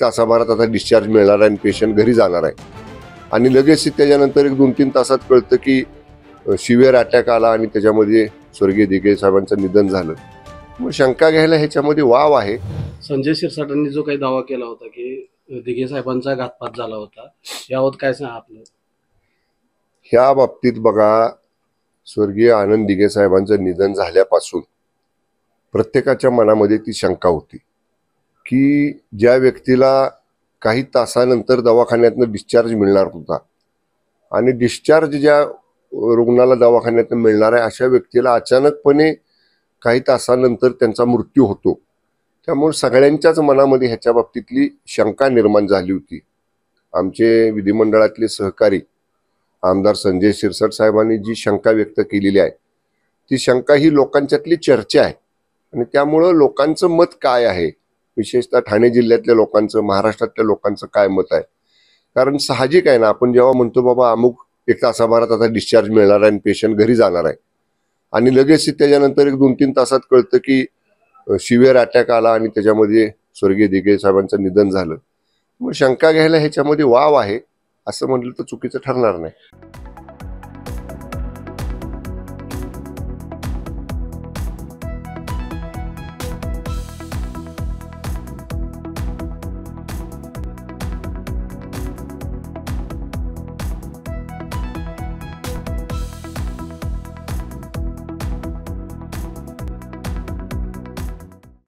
तासाभरात आता डिस्चार्ज मिळणार आहे आणि पेशंट घरी जाणार आहे आणि लगेच त्याच्यानंतर 1-2-3 तासात कळतं की सिव्हिअर अटॅक आला आणि त्याच्यामध्ये स्वर्गीय दिघे साहेबांचं निधन झालं. मग शंका घ्यायला ह्याच्यामध्ये वाव आहे. संजय शिरसाटांनी जो काही दावा केला होता की दिघे साहेबांचा घातपात झाला होता, यावर काय सांगा आपलं? ह्या बाबतीत बघा, स्वर्गीय आनंद दिघे साहेबांचं निधन झाल्यापासून प्रत्येकाच्या मनामध्ये ती शंका होती की ज्या व्यक्तीला काही तासानंतर दवाखान्यातनं डिस्चार्ज मिळणार होता आणि डिस्चार्ज ज्या रुग्णाला दवाखान्यातनं मिळणार आहे अशा व्यक्तीला अचानकपणे काही तासानंतर त्यांचा मृत्यू होतो. त्यामुळे सगळ्यांच्याच मनामध्ये ह्याच्या बाबतीतली शंका निर्माण झाली होती. आमचे विधिमंडळातले सहकारी आमदार संजय शिरसाट साहेबांनी जी शंका व्यक्त केलेली आहे ती शंका ही लोकांच्यातली चर्चा आहे आणि त्यामुळं लोकांचं मत काय आहे, विशेषतः ठाणे जिल्ह्यातल्या लोकांचं, महाराष्ट्रातल्या लोकांचं काय मत आहे. कारण साहजिक आहे ना, आपण जेव्हा म्हणतो बाबा अमुक 1 तासाभरात आता डिस्चार्ज मिळणार आहे आणि पेशंट घरी जाणार आहे आणि लगेच त्याच्यानंतर 1-2-3 तासात कळतं की सिव्हिअर अटॅक आला आणि त्याच्यामध्ये स्वर्गीय दिघे साहेबांचं निधन झालं. मग शंका घ्यायला ह्याच्यामध्ये वाव आहे असं म्हटलं तर चुकीचं ठरणार नाही.